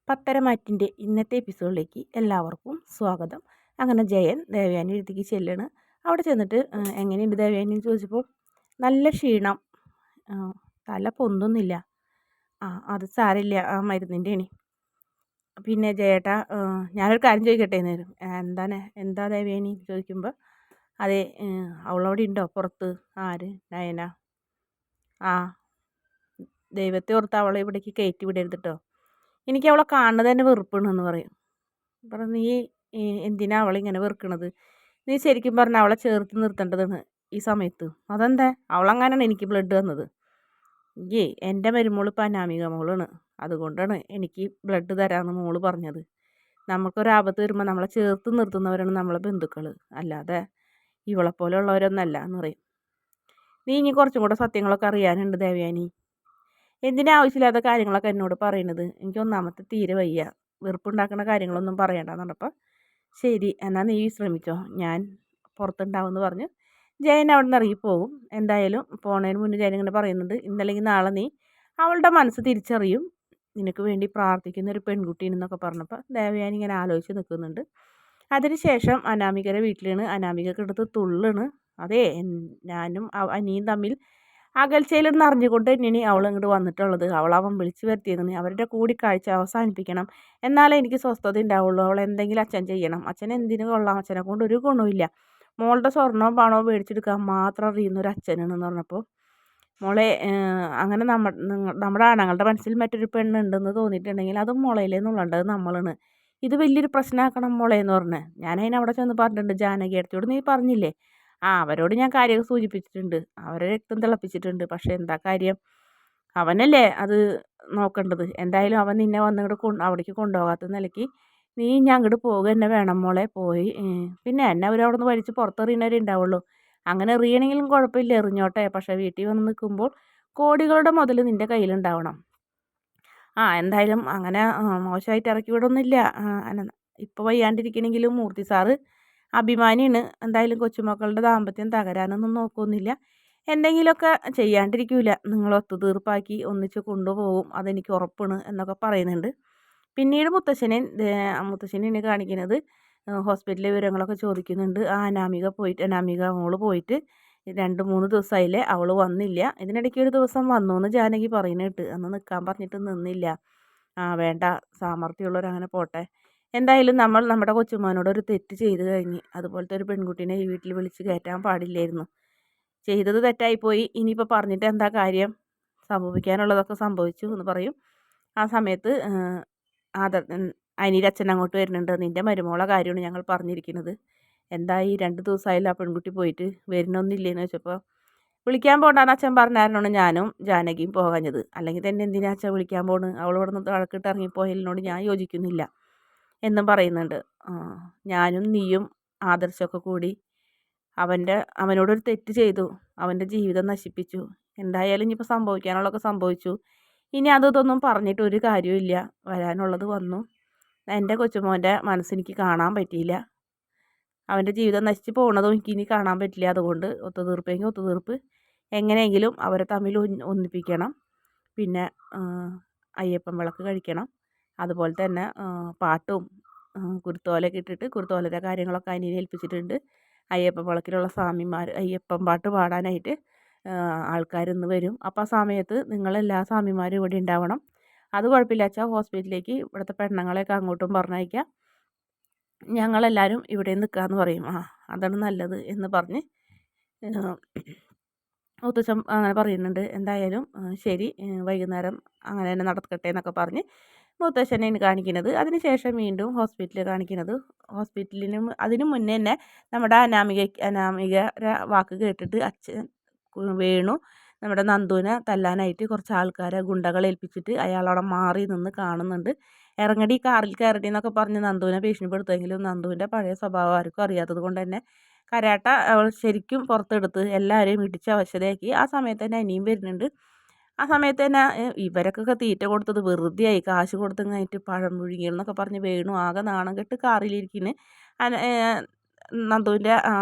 പത്തരമാറ്റിൻ്റെ ഇന്നത്തെ എപ്പിസോഡിലേക്ക് എല്ലാവർക്കും സ്വാഗതം. അങ്ങനെ ജയൻ ദേവയാനി അടുത്തേക്ക് ചെല്ലാണ്. അവിടെ ചെന്നിട്ട് എങ്ങനെയുണ്ട് ദേവയാനി എന്ന് ചോദിച്ചപ്പോൾ നല്ല ക്ഷീണം, തല പൊന്തുന്നില്ല. അത് സാരമില്ല, മരുന്നിൻ്റെയാണ്. പിന്നെ ജയേട്ടാ, ഞാനൊരു കാര്യം ചോദിക്കട്ടെ എന്നേരം. എന്താ ദേവയാനി ചോദിക്കുമ്പോൾ അതെ, അവളവിടെ ഉണ്ടോ പുറത്ത്? ആര്? നയന. ആ, ദൈവത്തെ ഓർത്ത് അവളെ ഇവിടേക്ക് കയറ്റി വിടരുത് കേട്ടോ. എനിക്ക് അവളെ കാണുന്നത് തന്നെ വെറുപ്പാണെന്ന് പറയും. നീ എന്തിനാ അവളിങ്ങനെ വെറുക്കണത്? നീ ശരിക്കും പറഞ്ഞാൽ അവളെ ചേർത്ത് നിർത്തേണ്ടതാണ് ഈ സമയത്ത്. അതെന്താ? അവളങ്ങനെയാണ് എനിക്ക് ബ്ലഡ് വന്നത്. എൻ്റെ മരുമോള് ഇപ്പം അനാമിക മോളാണ്, അതുകൊണ്ടാണ് എനിക്ക് ബ്ലഡ് തരാമെന്ന് മോള് പറഞ്ഞത്. നമുക്കൊരാപത്ത് വരുമ്പോൾ നമ്മളെ ചേർത്ത് നിർത്തുന്നവരാണ് നമ്മളെ ബന്ധുക്കൾ, അല്ലാതെ ഇവളെപ്പോലെ ഉള്ളവരൊന്നല്ല എന്ന് പറയും. നീ ഇനി കുറച്ചും കൂടെ സത്യങ്ങളൊക്കെ അറിയാനുണ്ട് ദേവയാനി. എന്തിനാ ആവശ്യമില്ലാത്ത കാര്യങ്ങളൊക്കെ എന്നോട് പറയണത്? എനിക്ക് ഒന്നാമത്തെ തീരെ വയ്യ, വെറുപ്പുണ്ടാക്കുന്ന കാര്യങ്ങളൊന്നും പറയണ്ടെന്ന് പറഞ്ഞപ്പോൾ ശരി എന്നാൽ നീ വിശ്രമിച്ചോ, ഞാൻ പുറത്തുണ്ടാവുമെന്ന് പറഞ്ഞ് ജയൻ അവിടെ നിന്ന് ഇറങ്ങിപ്പോകും. എന്തായാലും പോണതിന് മുന്നേ ജയൻ ഇങ്ങനെ പറയുന്നുണ്ട്, ഇന്നല്ലെങ്കിൽ നാളെ നീ അവളുടെ മനസ്സ് തിരിച്ചറിയും, നിനക്ക് വേണ്ടി പ്രാർത്ഥിക്കുന്ന ഒരു പെൺകുട്ടീനെന്നൊക്കെ പറഞ്ഞപ്പോൾ ദേവയാനി ഇങ്ങനെ ആലോചിച്ച് നിൽക്കുന്നുണ്ട്. അതിനുശേഷം അനാമികയുടെ വീട്ടിലാണ്. അനാമികക്ക് എടുത്ത് തുള്ളണ്. അതെ, ഞാനും അനിയും തമ്മിൽ അകൽച്ചയിലെന്ന് അറിഞ്ഞുകൊണ്ട് തന്നെയാണ് അവൾ ഇങ്ങോട്ട് വന്നിട്ടുള്ളത്. അവൻ വിളിച്ചു വരുത്തിയതെന്ന് അവരുടെ കൂടിക്കാഴ്ച അവസാനിപ്പിക്കണം, എന്നാലേ എനിക്ക് സ്വസ്ഥത ഉണ്ടാവുള്ളൂ. അവൾ എന്തെങ്കിലും അച്ഛൻ ചെയ്യണം. അച്ഛൻ എന്തിനു കൊള്ളാം, അച്ഛനെ കൊണ്ട് ഒരു ഗുണമില്ല. മോളുടെ സ്വർണവും പണവും മേടിച്ചെടുക്കാൻ മാത്രം അറിയുന്ന ഒരു അച്ഛനാണെന്ന് പറഞ്ഞപ്പോൾ മോളെ, അങ്ങനെ നമ്മുടെ ആണുങ്ങളുടെ മനസ്സിൽ മറ്റൊരു പെണ്ണുണ്ടെന്ന് തോന്നിയിട്ടുണ്ടെങ്കിൽ അതും മോളയിലേ എന്നുള്ളത് നമ്മളാണ്. ഇത് വലിയൊരു പ്രശ്നമാക്കണം മോളെ എന്ന് പറഞ്ഞ് ഞാനതിന് അവിടെ ചെന്ന് പറഞ്ഞിട്ടുണ്ട്. ജാനകി അടുത്തോട് നീ പറഞ്ഞില്ലേ? അവരോട് ഞാൻ കാര്യമൊക്കെ സൂചിപ്പിച്ചിട്ടുണ്ട്, അവരെ രക്തം തിളപ്പിച്ചിട്ടുണ്ട്. പക്ഷേ എന്താ കാര്യം, അവനല്ലേ അത് നോക്കേണ്ടത്. എന്തായാലും അവൻ നിന്നെ വന്നിങ്ങോട്ട് അവിടേക്ക് കൊണ്ടുപോകാത്ത നിലയ്ക്ക് നീ ഇനി അങ്ങോട്ട് പോകുക തന്നെ വേണം മോളെ. പോയി പിന്നെ എന്നെ അവരവിടെ നിന്ന് വലിച്ച് പുറത്തെറിയുന്നവരെ ഉണ്ടാവുള്ളൂ. അങ്ങനെ എറിയണമെങ്കിലും കുഴപ്പമില്ല, എറിഞ്ഞോട്ടെ. പക്ഷേ വീട്ടിൽ വന്ന് നിൽക്കുമ്പോൾ കോടികളുടെ മുതൽ നിൻ്റെ കയ്യിലുണ്ടാവണം. എന്തായാലും അങ്ങനെ മോശമായിട്ട് ഇറക്കി വിടൊന്നുമില്ല. ഇപ്പോൾ വയ്യാണ്ടിരിക്കണമെങ്കിലും മൂർത്തി സാറ് അഭിമാനിയാണ്. എന്തായാലും കൊച്ചുമക്കളുടെ ദാമ്പത്യം തകരാനൊന്നും നോക്കുന്നില്ല. എന്തെങ്കിലുമൊക്കെ ചെയ്യാണ്ടിരിക്കില്ല. നിങ്ങൾ ഒത്തുതീർപ്പാക്കി ഒന്നിച്ച് കൊണ്ടുപോകും, അതെനിക്ക് ഉറപ്പാണ് എന്നൊക്കെ പറയുന്നുണ്ട്. പിന്നീട് മുത്തശ്ശനെയാണ് കാണിക്കുന്നത്. ഹോസ്പിറ്റലിലെ വിവരങ്ങളൊക്കെ ചോദിക്കുന്നുണ്ട്. അനാമിക മോള് പോയിട്ട് 2-3 ദിവസമായില്ലേ, അവൾ വന്നില്ല. ഇതിനിടയ്ക്ക് ഒരു ദിവസം വന്നു എന്ന് ജാനകി പറയുന്നിട്ട്, അന്ന് നിൽക്കാൻ പറഞ്ഞിട്ട് നിന്നില്ല. വേണ്ട, സാമർഥ്യമുള്ളവരങ്ങനെ പോട്ടെ. എന്തായാലും നമ്മൾ നമ്മുടെ കൊച്ചുമോനോട് ഒരു തെറ്റ് ചെയ്ത് കഴിഞ്ഞ്, അതുപോലത്തെ ഒരു പെൺകുട്ടീനെ ഈ വീട്ടിൽ വിളിച്ച് കയറ്റാൻ പാടില്ലായിരുന്നു. ചെയ്തത് തെറ്റായിപ്പോയി, ഇനിയിപ്പോൾ പറഞ്ഞിട്ട് എന്താ കാര്യം, സംഭവിക്കാനുള്ളതൊക്കെ സംഭവിച്ചു എന്ന് പറയും. ആ സമയത്ത് അനിയുടെ അച്ഛൻ അങ്ങോട്ട് വരുന്നുണ്ട്. നിൻ്റെ മരുമോളെ കാര്യമാണ് ഞങ്ങൾ പറഞ്ഞിരിക്കുന്നത്. എന്തായി, 2 ദിവസമായില്ല ആ പെൺകുട്ടി പോയിട്ട്, വരുന്നൊന്നില്ലേന്ന് വെച്ചപ്പോൾ വിളിക്കാൻ പോകണ്ടെന്ന് അച്ഛൻ പറഞ്ഞായിരുന്നു ഞാനും ജാനകിയും പോകാഞ്ഞത്. അല്ലെങ്കിൽ തന്നെ എന്തിനാ അച്ഛൻ വിളിക്കാൻ പോണ്, അവളിവിടെ നിന്ന് വഴക്കിട്ട് ഇറങ്ങിപ്പോയതിനോട് ഞാൻ യോജിക്കുന്നില്ല എന്നും പറയുന്നുണ്ട്. ഞാനും നീയും ആദർശമൊക്കെ കൂടി അവനോടൊരു തെറ്റ് ചെയ്തു, അവൻ്റെ ജീവിതം നശിപ്പിച്ചു. എന്തായാലും ഇനിയിപ്പോൾ സംഭവിക്കാനുള്ളതൊക്കെ സംഭവിച്ചു. ഇനി ഇതൊന്നും പറഞ്ഞിട്ട് ഒരു കാര്യമില്ല, വരാനുള്ളത് വന്നു. എൻ്റെ കൊച്ചുമോൻ്റെ മനസ്സെനിക്ക് കാണാൻ പറ്റിയില്ല, അവൻ്റെ ജീവിതം നശിച്ച് പോകുന്നതും എനിക്കിനി കാണാൻ പറ്റില്ല. അതുകൊണ്ട് ഒത്തുതീർപ്പെങ്കിൽ ഒത്തുതീർപ്പ്, എങ്ങനെയെങ്കിലും അവരെ തമ്മിൽ ഒന്നിപ്പിക്കണം. പിന്നെ അയ്യപ്പൻ വിളക്ക് കഴിക്കണം. അതുപോലെ തന്നെ പാട്ടും കുരുത്തോലയൊക്കെ ഇട്ടിട്ട് കുരുത്തോലയുടെ കാര്യങ്ങളൊക്കെ അനിയനെ ഏൽപ്പിച്ചിട്ടുണ്ട്. അയ്യപ്പൻ വിളക്കിലുള്ള സ്വാമിമാർ അയ്യപ്പൻ പാട്ട് പാടാനായിട്ട് ആൾക്കാരിന്ന് വരും. അപ്പോൾ ആ സമയത്ത് നിങ്ങളെല്ലാ സ്വാമിമാരും ഇവിടെ ഉണ്ടാവണം. അത് കുഴപ്പമില്ല അച്ഛാ, ഹോസ്പിറ്റലിലേക്ക് ഇവിടുത്തെ പെണ്ണുങ്ങളെയൊക്കെ അങ്ങോട്ടും പറഞ്ഞയക്കാം, ഞങ്ങളെല്ലാവരും ഇവിടെ നിൽക്കാമെന്ന് പറയും. അതാണ് നല്ലത് എന്ന് പറഞ്ഞ് മുത്തച്ഛൻ അങ്ങനെ പറയുന്നുണ്ട്. എന്തായാലും ശരി, വൈകുന്നേരം അങ്ങനെ തന്നെ നടക്കട്ടെ എന്നൊക്കെ പറഞ്ഞ് മുത്തശ്ശനെയാണ് കാണിക്കുന്നത്. അതിനുശേഷം വീണ്ടും ഹോസ്പിറ്റലിൽ കാണിക്കുന്നത്. അതിനു മുന്നേ തന്നെ നമ്മുടെ അനാമികയുടെ വാക്ക് കേട്ടിട്ട് അച്ഛൻ വേണു നമ്മുടെ നന്ദുവിനെ തല്ലാനായിട്ട് കുറച്ച് ആൾക്കാരെ ഗുണ്ടകളെ ഏൽപ്പിച്ചിട്ട് അയാളവിടെ മാറി നിന്ന് കാണുന്നുണ്ട്. ഇറങ്ങടി, കാറിൽ കയറടി എന്നൊക്കെ പറഞ്ഞ് നന്ദുവിനെ ഭീഷണിപ്പെടുത്തുമെങ്കിലും നന്ദുവിൻ്റെ പഴയ സ്വഭാവം ആർക്കും അറിയാത്തത് കൊണ്ട് തന്നെ കരാട്ട അവൾ ശരിക്കും പുറത്തെടുത്ത് എല്ലാവരെയും ഇടിച്ച് അവശതയാക്കി. ആ സമയത്ത് തന്നെ അനിയും വരുന്നുണ്ട്. ആ സമയത്ത് തന്നെ ഇവരൊക്കെ തീറ്റ കൊടുത്തത് വെറുതെ ആയി, കാശ് കൊടുത്ത് കഴിഞ്ഞിട്ട് പഴം പുഴുങ്ങിയെന്നൊക്കെ പറഞ്ഞ് വേണു ആകെ നാണം കെട്ട് കാറിലിരിക്കുന്നു. നന്ദുവിൻ്റെ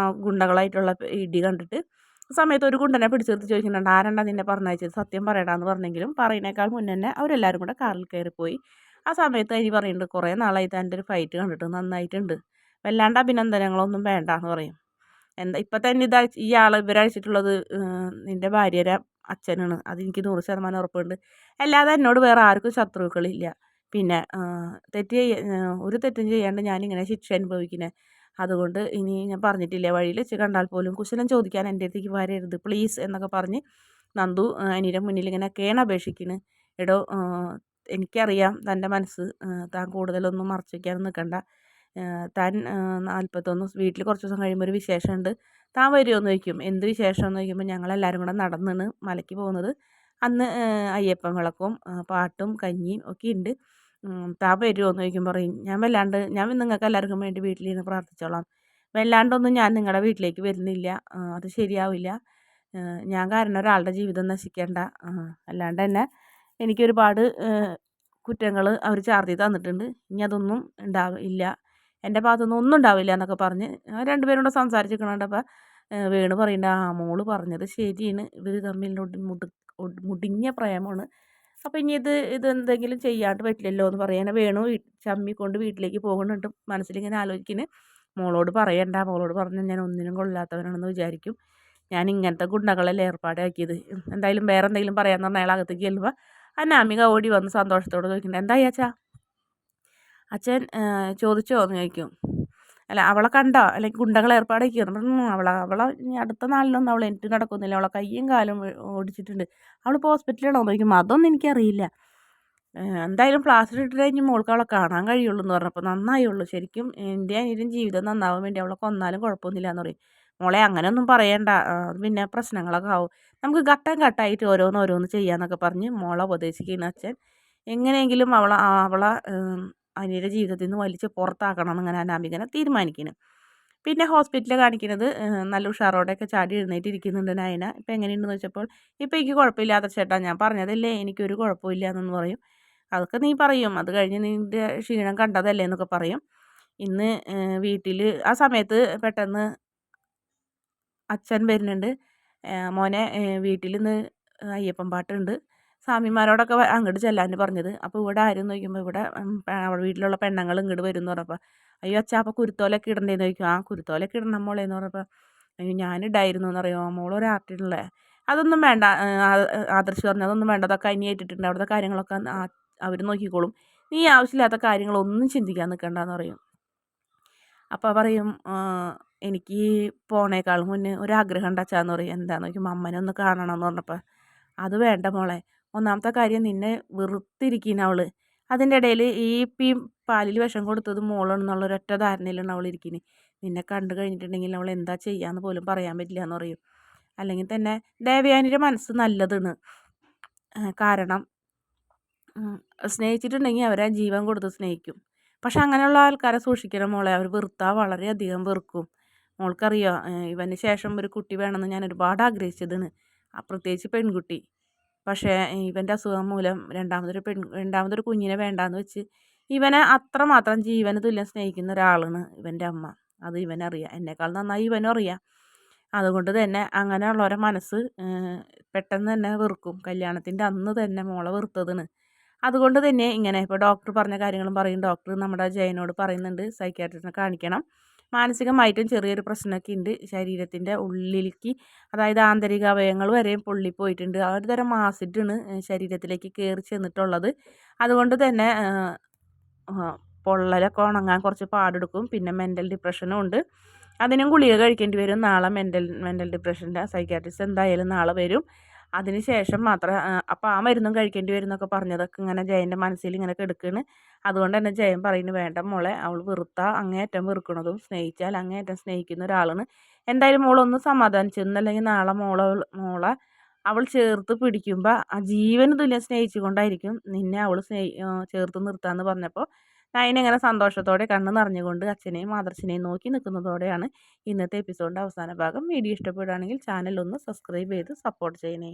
ഗുണ്ടകളായിട്ടുള്ള ഇടി കണ്ടിട്ട് സമയത്ത് ഒരു ഗുണ്ടനെ പിടിച്ചെടുത്ത് ചോദിക്കുന്നുണ്ട്, ആരണ്ടാ നിന്നെ പറഞ്ഞയച്ചത്, സത്യം പറയടാന്ന് പറഞ്ഞെങ്കിലും പറയുന്നേക്കാൾ മുന്നേ തന്നെ അവരെല്ലാവരും കൂടെ കാറിൽ കയറിപ്പോയി. ആ സമയത്ത് അനി പറയുന്നുണ്ട്, കുറേ നാളായിട്ട് എൻ്റെ ഒരു ഫൈറ്റ് കണ്ടിട്ട് നന്നായിട്ടുണ്ട്, വല്ലാണ്ട് അഭിനന്ദനങ്ങളൊന്നും വേണ്ടാന്ന് പറയും. എന്താ ഇപ്പം തന്നെ ഇവരയച്ചിട്ടുള്ളത് നിൻ്റെ ഭാര്യയുടെ അച്ഛനാണ്, അതെനിക്ക് 100% ഉറപ്പുണ്ട്. അല്ലാതെ എന്നോട് വേറെ ആർക്കും ശത്രുക്കളില്ല. പിന്നെ ഒരു തെറ്റും ചെയ്യാണ്ട് ഞാനിങ്ങനെ ശിക്ഷ അനുഭവിക്കുന്നത്. അതുകൊണ്ട് ഇനി ഞാൻ പറഞ്ഞിട്ടില്ലേ, വഴിയിൽ വെച്ച് കണ്ടാൽ പോലും കുശലം ചോദിക്കാൻ എൻ്റെ അടുത്തേക്ക് വരരുത് പ്ലീസ് എന്നൊക്കെ പറഞ്ഞ് നന്ദു അനിയുടെ മുന്നിൽ ഇങ്ങനെ കേണപേക്ഷിക്കുന്നു. എടോ, എനിക്കറിയാം തൻ്റെ മനസ്സ്, താൻ കൂടുതലൊന്നും മറച്ചു വയ്ക്കാൻ നിൽക്കണ്ട. താൻ 41 വീട്ടിൽ കുറച്ച് ദിവസം കഴിയുമ്പോൾ ഒരു വിശേഷമുണ്ട്, താൻ വരുമോ എന്ന് ചോദിക്കും. എന്ത് വിശേഷം എന്ന് ചോദിക്കുമ്പോൾ ഞങ്ങളെല്ലാവരും കൂടെ നടന്നാണ് മലയ്ക്ക് പോകുന്നത്. അന്ന് അയ്യപ്പൻ വിളക്കും പാട്ടും കഞ്ഞിയും ഒക്കെ ഉണ്ട്, താൻ വരുമോ എന്ന് ചോദിക്കുമ്പോൾ പറയും, ഞാൻ നിങ്ങൾക്ക് എല്ലാവർക്കും വേണ്ടി വീട്ടിലിരുന്ന് പ്രാർത്ഥിച്ചോളാം, വല്ലാണ്ടൊന്നും ഞാൻ നിങ്ങളുടെ വീട്ടിലേക്ക് വരുന്നില്ല, അത് ശരിയാവില്ല. ഞാൻ കാരണം ഒരാളുടെ ജീവിതം നശിക്കേണ്ട. അല്ലാണ്ട് തന്നെ എനിക്കൊരുപാട് കുറ്റങ്ങൾ അവർ ചാർത്തി തന്നിട്ടുണ്ട്. ഇനി അതൊന്നും ഇല്ല, എൻ്റെ ഭാഗത്തുനിന്ന് ഒന്നും ഉണ്ടാവില്ല എന്നൊക്കെ പറഞ്ഞ് രണ്ടുപേരും കൂടെ സംസാരിച്ചിരിക്കണുണ്ടപ്പോൾ വേണു പറയണ്ട, മോള് പറഞ്ഞത് ശരിയാണ്, ഇവർ തമ്മിൽ മുടിഞ്ഞ പ്രേമമാണ്. അപ്പോൾ ഇനി ഇതെന്തെങ്കിലും ചെയ്യാണ്ട് പറ്റില്ലല്ലോ എന്ന് പറയാൻ വേണു ചമ്മിക്കൊണ്ട് വീട്ടിലേക്ക് പോകുന്നുണ്ട്. മനസ്സിലിങ്ങനെ ആലോചിക്കുന്നു, മോളോട് പറഞ്ഞാൽ ഞാൻ ഒന്നിനും കൊള്ളാത്തവനാണെന്ന് വിചാരിക്കും, ഞാൻ ഇങ്ങനത്തെ ഗുണ്ടകളെല്ലാം ഏർപ്പാടാക്കിയത്. എന്തായാലും വേറെ എന്തെങ്കിലും പറയാമെന്ന് പറഞ്ഞാൽ അയാൾ അകത്തേക്ക് ചെല്ലുമ്പോൾ അനാമിക ഓടി വന്ന് സന്തോഷത്തോടെ ചോദിക്കുന്നുണ്ട്, എന്തായി അച്ഛാ? അച്ഛൻ ചോദിച്ചോ എന്ന് ചോദിക്കും. അല്ല, അവളെ കണ്ടോ, അല്ലെങ്കിൽ ഗുണ്ടകൾ ഏർപ്പാടാക്കിയോ? അവളെ ഇനി അടുത്ത നാളിലൊന്നും അവൾ എനിക്ക് നടക്കുന്നില്ല, അവളെ കയ്യും കാലും ഓടിച്ചിട്ടുണ്ട്, അവളിപ്പോൾ ഹോസ്പിറ്റലിലാണോ എന്ന് ചോദിക്കുമ്പോൾ അതൊന്നും എനിക്കറിയില്ല, എന്തായാലും പ്ലാസ്റ്റർ ഇട്ടിട്ട് കഴിഞ്ഞ് മോൾക്ക് അവളെ കാണാൻ കഴിയുള്ളൂ എന്ന് പറഞ്ഞപ്പോൾ നന്നായുള്ളൂ, ശരിക്കും എൻ്റെ അനിയനും ജീവിതം നന്നാവാൻ വേണ്ടി അവളെ കൊന്നാലും കുഴപ്പമൊന്നുമില്ല എന്ന് പറയും. മോളെ അങ്ങനെയൊന്നും പറയണ്ട, പിന്നെ പ്രശ്നങ്ങളൊക്കെ ആവും, നമുക്ക് ഘട്ടമായിട്ട് ഓരോന്ന് ചെയ്യാന്നൊക്കെ പറഞ്ഞ് മോളെ ഉപദേശിക്കുന്ന അച്ഛൻ എങ്ങനെയെങ്കിലും അവളെ അനിയുടെ ജീവിതത്തിൽ നിന്ന് വലിച്ച് പുറത്താക്കണം എന്നിങ്ങനെ അനാമികനെ തീരുമാനിക്കുന്നു. പിന്നെ ഹോസ്പിറ്റലിൽ കാണിക്കുന്നത് നല്ല ഉഷാറോടെയൊക്കെ ചാടി എഴുന്നേറ്റിരിക്കുന്നുണ്ട് നയന. ഇപ്പം എങ്ങനെയുണ്ടെന്ന് വെച്ചപ്പോൾ, ഇപ്പം എനിക്ക് കുഴപ്പമില്ലാത്ത ചേട്ടാ, ഞാൻ പറഞ്ഞതല്ലേ എനിക്കൊരു കുഴപ്പമില്ല എന്നൊന്ന് പറയും. അതൊക്കെ നീ പറയും, അത് കഴിഞ്ഞ് നിൻ്റെ ക്ഷീണം കണ്ടതല്ലേ എന്നൊക്കെ പറയും. ഇന്ന് വീട്ടിൽ ആ സമയത്ത് പെട്ടെന്ന് അച്ഛൻ വരുന്നുണ്ട്, മോനെ വീട്ടിൽ ഇന്ന് അയ്യപ്പൻ പാട്ടുണ്ട്, സ്വാമിമാരോടൊക്കെ അങ്ങോട്ട് ചെല്ലാൻ പറഞ്ഞത്. അപ്പോൾ ഇവിടെ ആരും നോക്കുമ്പോൾ ഇവിടെ വീട്ടിലുള്ള പെണ്ണുങ്ങൾ ഇങ്ങോട്ട് വരും എന്ന് പറഞ്ഞപ്പോൾ, അയ്യോ അച്ഛാ അപ്പോൾ കുരുത്തോലൊക്കെ ഇടണ്ടേന്ന് ചോദിക്കും. ആ കുരുത്തോലൊക്കെ ഇടണം മോളേന്ന് പറഞ്ഞപ്പോൾ, അയ്യോ ഞാനിടായിരുന്നു എന്നറിയോ, മോളൊരു ആർട്ടിലുള്ള അതൊന്നും വേണ്ട, ആദർശ് പറഞ്ഞു അതൊന്നും വേണ്ട, അതൊക്കെ അനിയേറ്റിട്ടുണ്ട്, അവിടുത്തെ കാര്യങ്ങളൊക്കെ അവർ നോക്കിക്കോളും, നീ ആവശ്യമില്ലാത്ത കാര്യങ്ങളൊന്നും ചിന്തിക്കാൻ നിൽക്കണ്ടെന്ന് പറയും. അപ്പോൾ പറയും, എനിക്ക് പോണേക്കാൾ മുന്നേ ഒരാഗ്രഹം ഉണ്ടച്ചാന്ന് പറയും. എന്താണെന്ന് ചോദിക്കുമ്പോൾ അമ്മനെ ഒന്ന് കാണണമെന്ന് പറഞ്ഞപ്പോൾ, അത് വേണ്ട മോളെ, ഒന്നാമത്തെ കാര്യം നിന്നെ വെറുത്തിരിക്കുന്ന അവൾ, അതിൻ്റെ ഇടയിൽ ഈ പാലിൽ വിഷം കൊടുത്തത് മോളെന്നുള്ള ഒരൊറ്റ ധാരണയിലാണ് അവൾ ഇരിക്കുന്നത്, നിന്നെ കണ്ടു കഴിഞ്ഞിട്ടുണ്ടെങ്കിൽ അവൾ എന്താ ചെയ്യാന്ന് പോലും പറയാൻ പറ്റില്ല എന്ന് പറയും. അല്ലെങ്കിൽ തന്നെ ദേവയാനിയുടെ മനസ്സ് നല്ലതാണ്, കാരണം സ്നേഹിച്ചിട്ടുണ്ടെങ്കിൽ അവരെ ജീവൻ കൊടുത്ത് സ്നേഹിക്കും. പക്ഷെ അങ്ങനെയുള്ള ആൾക്കാരെ സൂക്ഷിക്കണം മോളെ, അവർ വെറുത്താൽ വളരെയധികം വെറുക്കും. മോൾക്കറിയോ, ഇവന് ശേഷം ഒരു കുട്ടി വേണമെന്ന് ഞാൻ ഒരുപാട് ആഗ്രഹിച്ചതാണ്, പ്രത്യേകിച്ച് പെൺകുട്ടി. പക്ഷേ ഇവൻ്റെ അസുഖം മൂലം രണ്ടാമതൊരു കുഞ്ഞിനെ വേണ്ടാന്ന് വെച്ച് ഇവനെ അത്രമാത്രം ജീവന് തുല്യം സ്നേഹിക്കുന്ന ഒരാളാണ് ഇവൻ്റെ അമ്മ. അത് ഇവനറിയാം, എന്നെക്കാൾ നന്നായി ഇവനും അറിയാം. അതുകൊണ്ട് തന്നെ അങ്ങനെയുള്ളവരെ മനസ്സ് പെട്ടെന്ന് തന്നെ വെറുക്കും. കല്യാണത്തിൻ്റെ അന്ന് തന്നെ മോളെ വെറുത്തതാണ്. അതുകൊണ്ട് തന്നെ ഇങ്ങനെ ഇപ്പോൾ ഡോക്ടർ പറഞ്ഞ കാര്യങ്ങളും പറയും. ഡോക്ടർ നമ്മുടെ ജയനോട് പറയുന്നുണ്ട് സൈക്യാട്രിസ്റ്റിനെ കാണിക്കണം, മാനസികമായിട്ടും ചെറിയൊരു പ്രശ്നമൊക്കെ ഉണ്ട്, ശരീരത്തിൻ്റെ ഉള്ളിലേക്ക്, അതായത് ആന്തരിക അവയവങ്ങൾ വരെയും പൊള്ളിപ്പോയിട്ടുണ്ട്, ആ ഒരു തരം ആസിഡാണ് ശരീരത്തിലേക്ക് കയറി ചെന്നിട്ടുള്ളത്. അതുകൊണ്ട് തന്നെ പൊള്ളലൊക്കെ ഉണങ്ങാൻ കുറച്ച് പാടെടുക്കും. പിന്നെ മെൻ്റൽ ഡിപ്രഷനും ഉണ്ട്, അതിനും ഗുളിക കഴിക്കേണ്ടി വരും. നാളെ മെൻ്റൽ ഡിപ്രഷൻ്റെ സൈക്യാട്രിസ്റ്റ് എന്തായാലും നാളെ വരും. അതിന് ശേഷം മാത്രം അപ്പോൾ ആ മരുന്നും കഴിക്കേണ്ടി വരും എന്നൊക്കെ പറഞ്ഞതൊക്കെ ഇങ്ങനെ ജയൻ്റെ മനസ്സിൽ ഇങ്ങനെ കിടക്കുകയാണ്. അതുകൊണ്ട് തന്നെ ജയൻ പറയുന്നു, വേണ്ട മോളെ, അവൾ വെറുത്താൽ അങ്ങേയറ്റം വെറുക്കണതും സ്നേഹിച്ചാൽ അങ്ങേയറ്റം സ്നേഹിക്കുന്ന ഒരാളാണ്, എന്തായാലും മോളൊന്ന് സമാധാനിച്ചു, എന്നല്ലെങ്കിൽ നാളെ മോളെ അവൾ ചേർത്ത് പിടിക്കുമ്പോൾ ആ ജീവന് തുല്യം സ്നേഹിച്ചു കൊണ്ടായിരിക്കും നിന്നെ അവൾ ചേർത്ത് നിർത്താമെന്ന് പറഞ്ഞപ്പോൾ നയന സന്തോഷത്തോടെ കണ്ണ് നിറഞ്ഞുകൊണ്ട് അച്ഛനെയും ആദർശിനെയും നോക്കി നിൽക്കുന്നതോടെയാണ് ഇന്നത്തെ എപ്പിസോഡിൻ്റെ അവസാന ഭാഗം. വീഡിയോ ഇഷ്ടപ്പെടുകയാണെങ്കിൽ ചാനൽ ഒന്ന് സബ്സ്ക്രൈബ് ചെയ്ത് സപ്പോർട്ട് ചെയ്യണേ.